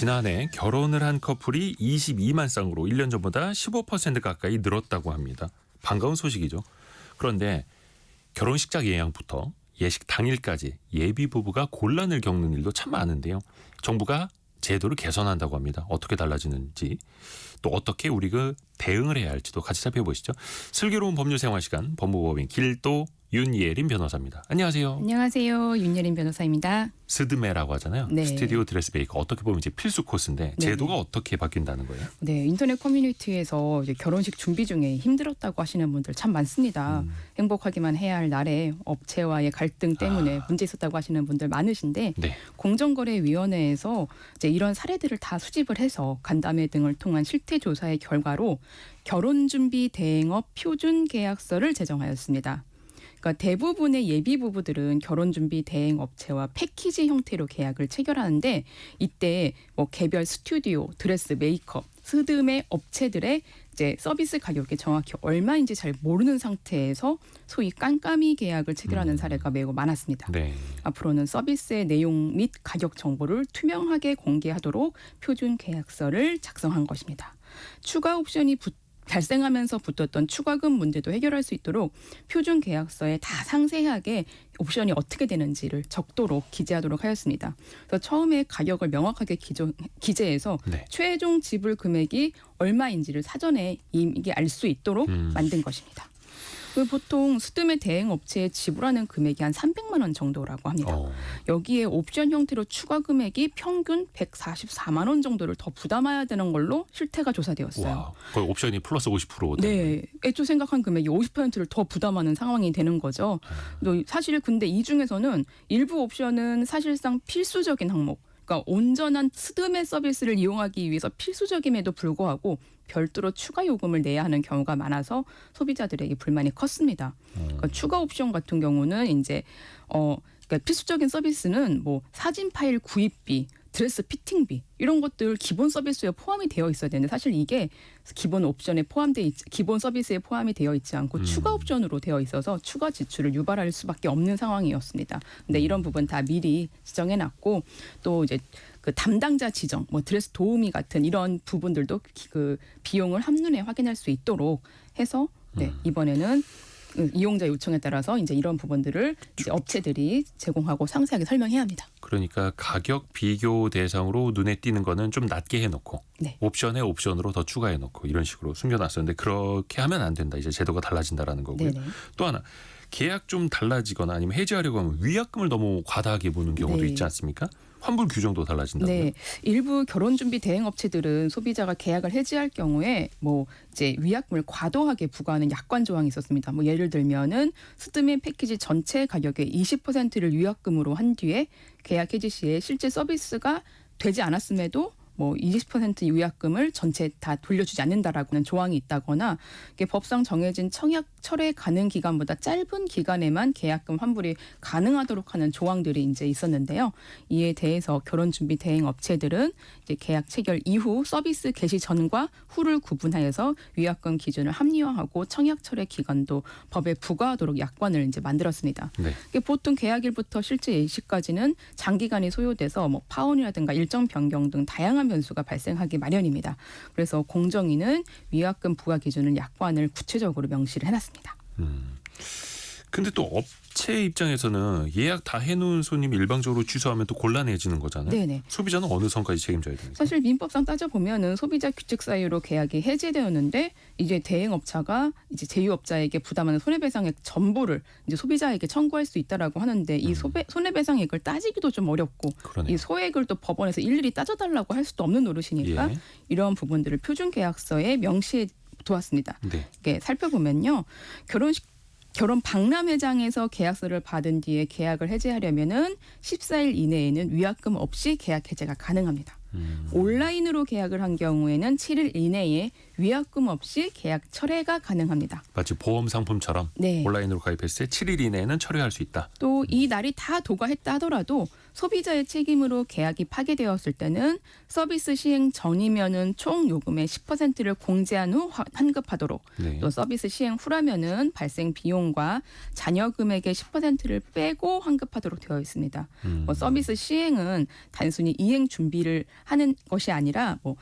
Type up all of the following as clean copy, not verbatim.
지난해 결혼을 한 커플이 22만 쌍으로 1년 전보다 15% 가까이 늘었다고 합니다. 반가운 소식이죠. 그런데 결혼식장 예약부터 예식 당일까지 예비 부부가 곤란을 겪는 일도 참 많은데요. 정부가 제도를 개선한다고 합니다. 어떻게 달라지는지 또 어떻게 우리가 대응을 해야 할지도 같이 살펴보시죠. 슬기로운 법률 생활 시간 법무법인 길도 윤예린 변호사입니다. 안녕하세요. 안녕하세요. 윤예린 변호사입니다. 스드메라고 하잖아요. 네. 스튜디오 드레스메이커 어떻게 보면 이제 필수 코스인데 제도가 어떻게 바뀐다는 거예요? 네, 인터넷 커뮤니티에서 이제 결혼식 준비 중에 힘들었다고 하시는 분들 참 많습니다. 행복하기만 해야 할 날에 업체와의 갈등 때문에 문제 있었다고 하시는 분들 많으신데 네. 공정거래위원회에서 이제 이런 사례들을 다 수집을 해서 간담회 등을 통한 실태 조사의 결과로 결혼준비 대행업 표준 계약서를 제정하였습니다. 그러니까 대부분의 예비 부부들은 결혼준비 대행 업체와 패키지 형태로 계약을 체결하는데 이때 뭐 개별 스튜디오, 드레스 메이크업, 스드메 업체들의 이제 서비스 가격이 정확히 얼마인지 잘 모르는 상태에서 소위 깜깜이 계약을 체결하는 사례가 매우 많았습니다. 네. 앞으로는 서비스의 내용 및 가격 정보를 투명하게 공개하도록 표준 계약서를 작성한 것입니다. 추가 옵션이 발생하면서 붙었던 추가금 문제도 해결할 수 있도록 표준 계약서에 다 상세하게 옵션이 어떻게 되는지를 적도록 기재하도록 하였습니다. 그래서 처음에 가격을 명확하게 기재해서 네. 최종 지불 금액이 얼마인지를 사전에 이게 알 수 있도록 만든 것입니다. 보통 스드메 대행 업체에 지불하는 금액이 한 300만 원 정도라고 합니다. 여기에 옵션 형태로 추가 금액이 평균 144만 원 정도를 더 부담해야 되는 걸로 실태가 조사되었어요. 와, 거의 옵션이 플러스 50%. 네, 애초 생각한 금액이 50%를 더 부담하는 상황이 되는 거죠. 또 사실 근데 이 중에서는 일부 옵션은 사실상 필수적인 항목, 그러니까 온전한 스드메 서비스를 이용하기 위해서 필수적임에도 불구하고 별도로 추가 요금을 내야 하는 경우가 많아서 소비자들에게 불만이 컸습니다. 그러니까 추가 옵션 같은 경우는 이제 그러니까 필수적인 서비스는 뭐 사진 파일 구입비, 드레스 피팅비 이런 것들 기본 서비스에 포함이 되어 있어야 되는데 사실 이게 기본 옵션에 기본 서비스에 포함이 되어 있지 않고 추가 옵션으로 되어 있어서 추가 지출을 유발할 수밖에 없는 상황이었습니다. 근데 이런 부분 다 미리 지정해놨고 또 이제 그 담당자 지정, 뭐 드레스 도우미 같은 이런 부분들도 그 비용을 한눈에 확인할 수 있도록 해서 이번에는 이용자 요청에 따라서 이제 이런 부분들을 이제 업체들이 제공하고 상세하게 설명해야 합니다. 그러니까 가격 비교 대상으로 눈에 띄는 거는 좀 낮게 해놓고 네. 옵션에 옵션으로 더 추가해놓고 이런 식으로 숨겨놨었는데 그렇게 하면 안 된다. 이제 제도가 달라진다라는 거고요. 네네. 또 하나 계약 좀 달라지거나 아니면 해지하려고 하면 위약금을 너무 과다하게 보는 경우도 네. 있지 않습니까? 환불 규정도 달라진다고요? 네, 일부 결혼준비 대행 업체들은 소비자가 계약을 해지할 경우에 뭐 이제 위약금을 과도하게 부과하는 약관 조항이 있었습니다. 뭐 예를 들면은 스드메 패키지 전체 가격의 20%를 위약금으로 한 뒤에 계약 해지 시에 실제 서비스가 되지 않았음에도 뭐 20% 위약금을 전체 다 돌려주지 않는다라고는 조항이 있다거나 이게 법상 정해진 청약 철회 가능 기간보다 짧은 기간에만 계약금 환불이 가능하도록 하는 조항들이 이제 있었는데요. 이에 대해서 결혼준비 대행 업체들은 이제 계약 체결 이후 서비스 개시 전과 후를 구분하여서 위약금 기준을 합리화하고 청약 철회 기간도 법에 부과하도록 약관을 이제 만들었습니다. 네. 이게 보통 계약일부터 실제 예시까지는 장기간이 소요돼서 뭐 파혼이라든가 일정 변경 등 다양한 변수가 발생하기 마련입니다. 그래서 공정위는 위약금 부과 기준을 약관을 구체적으로 명시를 해놨습니다. 근데 또 업체 입장에서는 예약 다 해놓은 손님이 일방적으로 취소하면 또 곤란해지는 거잖아요. 네네. 소비자는 어느 선까지 책임져야 됩니까? 사실 민법상 따져보면은 소비자 규칙 사유로 계약이 해지되었는데 이제 대행업자가 이제 제휴업자에게 부담하는 손해배상액 전부를 이제 소비자에게 청구할 수 있다라고 하는데 이 손해배상액을 따지기도 좀 어렵고 그러네요. 이 소액을 또 법원에서 일일이 따져달라고 할 수도 없는 노릇이니까 예. 이런 부분들을 표준계약서에 명시해 두었습니다. 네. 이게 살펴보면요. 결혼 박람회장에서 계약서를 받은 뒤에 계약을 해지하려면은 14일 이내에는 위약금 없이 계약 해지가 가능합니다. 온라인으로 계약을 한 경우에는 7일 이내에 위약금 없이 계약 철회가 가능합니다. 마치 보험 상품처럼 네. 온라인으로 가입했을 때 7일 이내에는 철회할 수 있다. 또 이 날이 다 도과했다 하더라도 소비자의 책임으로 계약이 파기되었을 때는 서비스 시행 전이면은 총 요금의 10%를 공제한 후 환급하도록 네. 또 서비스 시행 후라면은 발생 비용과 잔여 금액의 10%를 빼고 환급하도록 되어 있습니다. 뭐 서비스 시행은 단순히 이행 준비를 하는 것이 아니라 뭐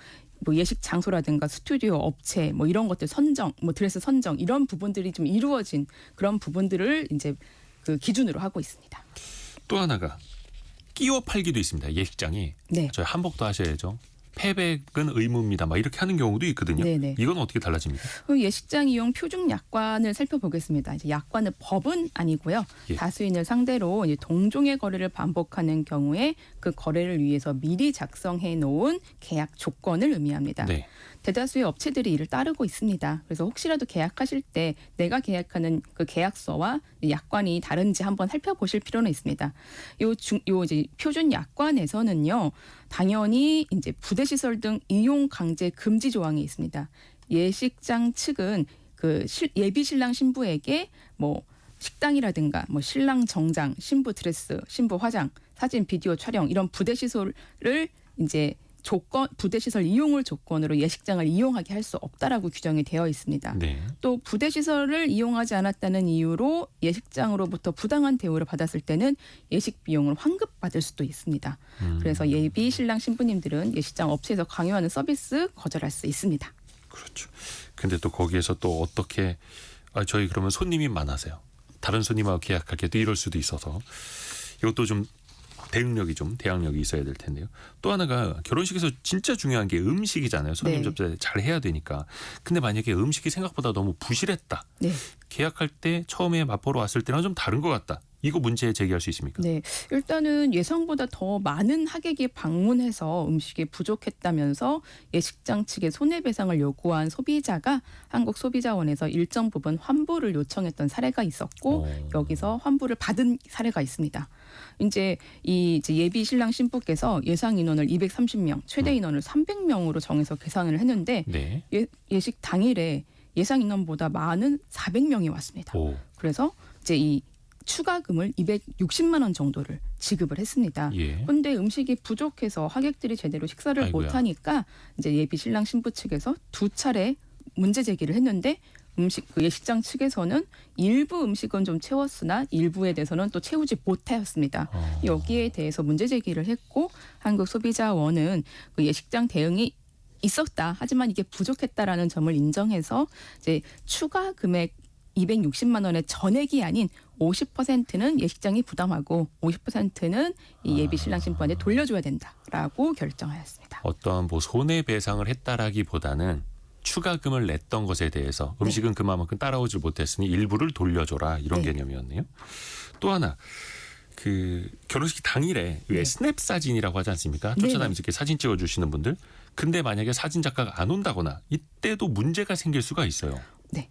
예식 장소라든가 스튜디오 업체 뭐 이런 것들 선정, 뭐 드레스 선정 이런 부분들이 좀 이루어진 그런 부분들을 이제 그 기준으로 하고 있습니다. 또 하나가 끼워 팔기도 있습니다. 예식장이. 네. 저희 한복도 하셔야죠. 패백은 의무입니다. 막 이렇게 하는 경우도 있거든요. 네네. 이건 어떻게 달라집니까? 예식장 이용 표준 약관을 살펴보겠습니다. 이제 약관은 법은 아니고요. 예. 다수인을 상대로 이제 동종의 거래를 반복하는 경우에 그 거래를 위해서 미리 작성해 놓은 계약 조건을 의미합니다. 네. 대다수의 업체들이 이를 따르고 있습니다. 그래서 혹시라도 계약하실 때 내가 계약하는 그 계약서와 약관이 다른지 한번 살펴보실 필요는 있습니다. 요 이제 표준 약관에서는요, 당연히 이제 부대시설 등 이용 강제 금지 조항이 있습니다. 예식장 측은 그 예비 신랑 신부에게 뭐 식당이라든가 뭐 신랑 정장, 신부 드레스, 신부 화장, 사진, 비디오 촬영 이런 부대시설을 이제 부대시설 이용을 조건으로 예식장을 이용하게 할 수 없다라고 규정이 되어 있습니다. 네. 또 부대시설을 이용하지 않았다는 이유로 예식장으로부터 부당한 대우를 받았을 때는 예식 비용을 환급받을 수도 있습니다. 그래서 예비 신랑 신부님들은 예식장 업체에서 강요하는 서비스 거절할 수 있습니다. 그렇죠. 근데 또 거기에서 또 어떻게 저희 그러면 손님이 많아서요. 다른 손님하고 계약하기도 이럴 수도 있어서 이것도 좀 대응력이 있어야 될 텐데요. 또 하나가 결혼식에서 진짜 중요한 게 음식이잖아요. 손님 네. 접대 잘 해야 되니까. 근데 만약에 음식이 생각보다 너무 부실했다. 네. 계약할 때 처음에 맛보러 왔을 때랑 좀 다른 것 같다. 이거 문제 제기할 수 있습니까? 네, 일단은 예상보다 더 많은 하객이 방문해서 음식이 부족했다면서 예식장 측에 손해배상을 요구한 소비자가 한국소비자원에서 일정 부분 환불을 요청했던 사례가 있었고 여기서 환불을 받은 사례가 있습니다. 이제 예비 신랑 신부께서 예상 인원을 230명, 최대 인원을 300명으로 정해서 계산을 했는데 네. 예식 당일에 예상 인원보다 많은 400명이 왔습니다. 오. 그래서 이제 이 추가금을 260만 원 정도를 지급을 했습니다. 예. 그런데 음식이 부족해서 하객들이 제대로 식사를 아이고야. 못하니까 이제 예비 신랑 신부 측에서 2차례 문제 제기를 했는데 예식장 측에서는 일부 음식은 좀 채웠으나 일부에 대해서는 또 채우지 못하였습니다. 여기에 대해서 문제 제기를 했고 한국소비자원은 그 예식장 대응이 있었다. 하지만 이게 부족했다라는 점을 인정해서 이제 추가 금액 260만 원의 전액이 아닌 50%는 예식장이 부담하고 50%는 이 예비 신랑 신부한테 돌려줘야 된다라고 결정하였습니다. 어떠한 뭐 손해배상을 했다라기보다는 추가금을 냈던 것에 대해서 음식은 그만큼 따라오질 못했으니 일부를 돌려줘라 이런 네. 개념이었네요. 또 하나 그 결혼식 당일에 왜 스냅 사진이라고 하지 않습니까? 쫓아다니면서 이렇게 사진 찍어주시는 분들. 근데 만약에 사진 작가가 안 온다거나 이때도 문제가 생길 수가 있어요. 네.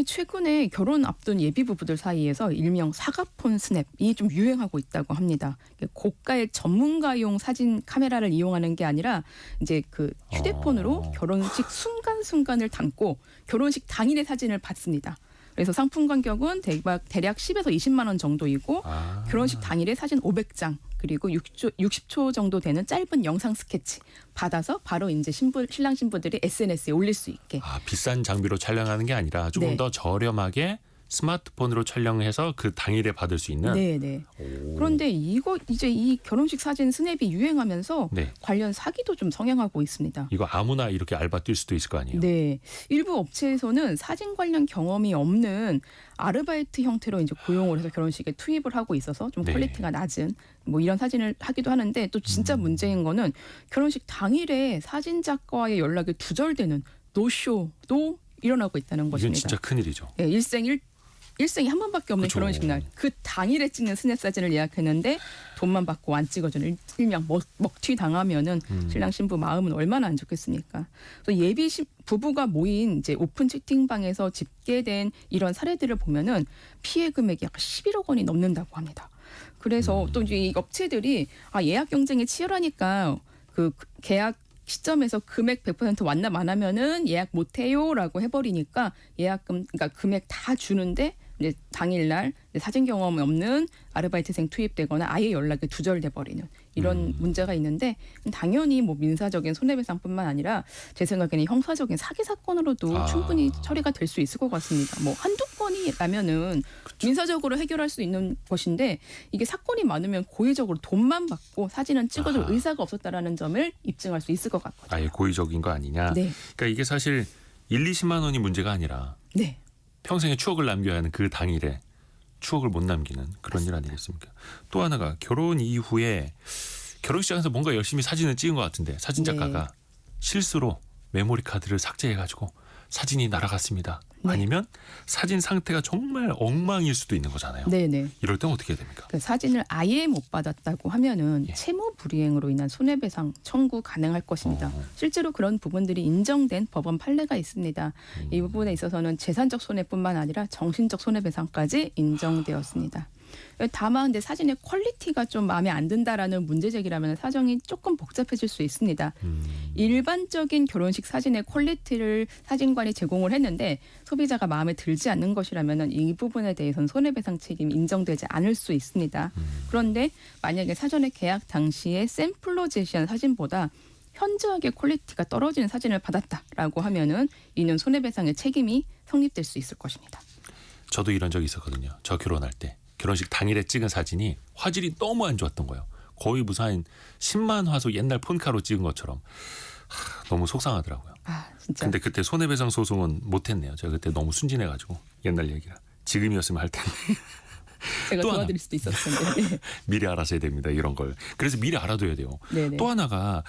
최근에 결혼 앞둔 예비 부부들 사이에서 일명 사과폰 스냅이 좀 유행하고 있다고 합니다. 고가의 전문가용 사진 카메라를 이용하는 게 아니라 이제 그 휴대폰으로 결혼식 순간순간을 담고 결혼식 당일의 사진을 받습니다. 그래서 상품 간격은 대략 10에서 20만 원 정도이고 결혼식 당일에 사진 500장 그리고 60초 정도 되는 짧은 영상 스케치 받아서 바로 이제 신랑 신부들이 SNS에 올릴 수 있게. 비싼 장비로 촬영하는 게 아니라 조금 네. 더 저렴하게 스마트폰으로 촬영해서 그 당일에 받을 수 있는. 네. 그런데 이제 이 결혼식 사진 스냅이 유행하면서 네. 관련 사기도 좀 성행하고 있습니다. 이거 아무나 이렇게 알바 뛸 수도 있을 거 아니에요. 네, 일부 업체에서는 사진 관련 경험이 없는 아르바이트 형태로 이제 고용을 해서 결혼식에 투입을 하고 있어서 좀 네. 퀄리티가 낮은 뭐 이런 사진을 하기도 하는데 또 진짜 문제인 거는 결혼식 당일에 사진 작가와의 연락이 두절되는 노쇼도 일어나고 있다는 이건 것입니다. 진짜 큰일이죠. 네, 일생이 한 번밖에 없는 그쵸. 결혼식 날 그 당일에 찍는 스냅 사진을 예약했는데 돈만 받고 안 찍어주는 일명 먹튀 당하면은 신랑 신부 마음은 얼마나 안 좋겠습니까? 그래서 예비 부부가 모인 이제 오픈 채팅방에서 집계된 이런 사례들을 보면은 피해 금액이 약 11억 원이 넘는다고 합니다. 그래서 또 이제 이 업체들이 예약 경쟁이 치열하니까 그 계약 시점에서 금액 100% 완납 안 하면은 예약 못 해요라고 해버리니까 예약금 그러니까 금액 다 주는데 이제 당일날 사진 경험이 없는 아르바이트생 투입되거나 아예 연락이 두절돼 버리는 이런 문제가 있는데 당연히 뭐 민사적인 손해배상뿐만 아니라 제 생각에는 형사적인 사기 사건으로도 충분히 처리가 될 수 있을 것 같습니다. 뭐 한두 건이라면은 민사적으로 해결할 수 있는 것인데 이게 사건이 많으면 고의적으로 돈만 받고 사진은 찍어줄 의사가 없었다라는 점을 입증할 수 있을 것 같거든요. 아예 고의적인 거 아니냐. 네. 그러니까 이게 사실 1, 20만 원이 문제가 아니라 네. 평생의 추억을 남겨야 하는 그 당일에 추억을 못 남기는 그런 일 아니겠습니까? 또 하나가 결혼 이후에 결혼식장에서 뭔가 열심히 사진을 찍은 것 같은데 사진 작가가 실수로 메모리 카드를 삭제해가지고 사진이 날아갔습니다. 네. 아니면 사진 상태가 정말 엉망일 수도 있는 거잖아요. 네네. 이럴 땐 어떻게 해야 됩니까? 그 사진을 아예 못 받았다고 하면은 예. 채무 불이행으로 인한 손해배상 청구 가능할 것입니다. 실제로 그런 부분들이 인정된 법원 판례가 있습니다. 이 부분에 있어서는 재산적 손해뿐만 아니라 정신적 손해배상까지 인정되었습니다. 다만 근데 사진의 퀄리티가 좀 마음에 안 든다라는 문제 제기라면 사정이 조금 복잡해질 수 있습니다. 일반적인 결혼식 사진의 퀄리티를 사진관이 제공을 했는데 소비자가 마음에 들지 않는 것이라면 이 부분에 대해서는 손해배상 책임이 인정되지 않을 수 있습니다. 그런데 만약에 사전에 계약 당시에 샘플로 제시한 사진보다 현저하게 퀄리티가 떨어지는 사진을 받았다라고 하면은 이는 손해배상의 책임이 성립될 수 있을 것입니다. 저도 이런 적이 있었거든요. 저 결혼할 때 결혼식 당일에 찍은 사진이 화질이 너무 안 좋았던 거예요. 거의 무슨 한 10만 화소 옛날 폰카로 찍은 것처럼 너무 속상하더라고요. 아 진짜. 근데 그때 손해배상 소송은 못했네요. 제가 그때 너무 순진해가지고 옛날 얘기라. 지금이었으면 할 텐데 제가 또 하나. 도와드릴 수도 있었을 텐데. 미리 알아서야 됩니다. 이런 걸. 그래서 미리 알아둬야 돼요. 네네. 또 하나가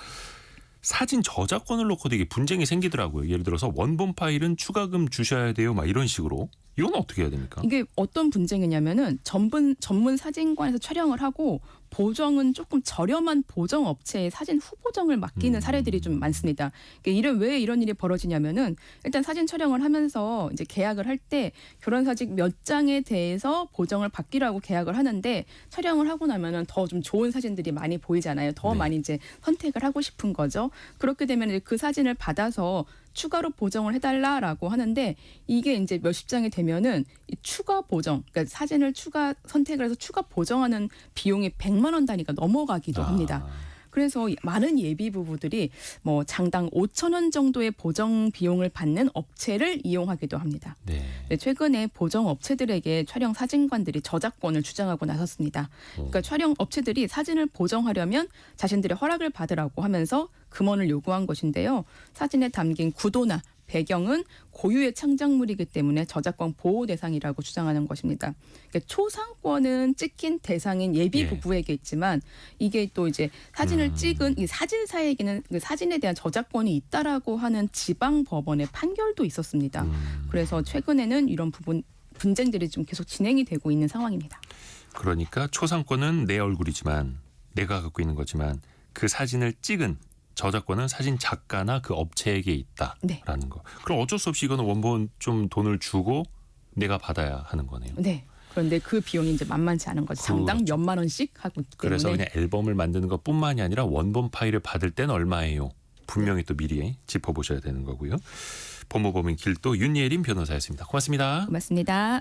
사진 저작권을 놓고도 이게 분쟁이 생기더라고요. 예를 들어서 원본 파일은 추가금 주셔야 돼요. 막 이런 식으로. 이건 어떻게 해야 됩니까? 이게 어떤 분쟁이냐면은 전문 사진관에서 촬영을 하고 보정은 조금 저렴한 보정 업체에 사진 후보정을 맡기는 사례들이 좀 많습니다. 왜 이런 일이 벌어지냐면은 일단 사진 촬영을 하면서 이제 계약을 할 때 결혼 사진 몇 장에 대해서 보정을 받기라고 계약을 하는데 촬영을 하고 나면은 더 좀 좋은 사진들이 많이 보이잖아요. 더 네. 많이 이제 선택을 하고 싶은 거죠. 그렇게 되면 그 사진을 받아서 추가로 보정을 해달라라고 하는데 이게 이제 몇십 장이 되면은 이 추가 보정, 그러니까 사진을 추가 선택을 해서 추가 보정하는 비용이 100만 원 단위가 넘어가기도 합니다. 그래서 많은 예비 부부들이 뭐 장당 5천 원 정도의 보정 비용을 받는 업체를 이용하기도 합니다. 네. 최근에 보정 업체들에게 촬영 사진관들이 저작권을 주장하고 나섰습니다. 그러니까 촬영 업체들이 사진을 보정하려면 자신들의 허락을 받으라고 하면서 금원을 요구한 것인데요. 사진에 담긴 구도나 배경은 고유의 창작물이기 때문에 저작권 보호 대상이라고 주장하는 것입니다. 그러니까 초상권은 찍힌 대상인 예비 부부에게 있지만 이게 또 이제 사진을 찍은 이 사진사에게는 그 사진에 대한 저작권이 있다라고 하는 지방 법원의 판결도 있었습니다. 그래서 최근에는 이런 분쟁들이 좀 계속 진행이 되고 있는 상황입니다. 그러니까 초상권은 내 얼굴이지만 내가 갖고 있는 거지만 그 사진을 찍은 저작권은 사진 작가나 그 업체에게 있다라는 네. 거. 그럼 어쩔 수 없이 이거는 원본 좀 돈을 주고 내가 받아야 하는 거네요. 네. 그런데 그 비용이 이제 만만치 않은 거죠. 장당 그렇죠. 몇만 원씩 하고 때문에. 그래서 그냥 앨범을 만드는 것뿐만이 아니라 원본 파일을 받을 땐 얼마예요? 분명히 또 미리 짚어보셔야 되는 거고요. 법무법인 길도 윤예린 변호사였습니다. 고맙습니다. 고맙습니다.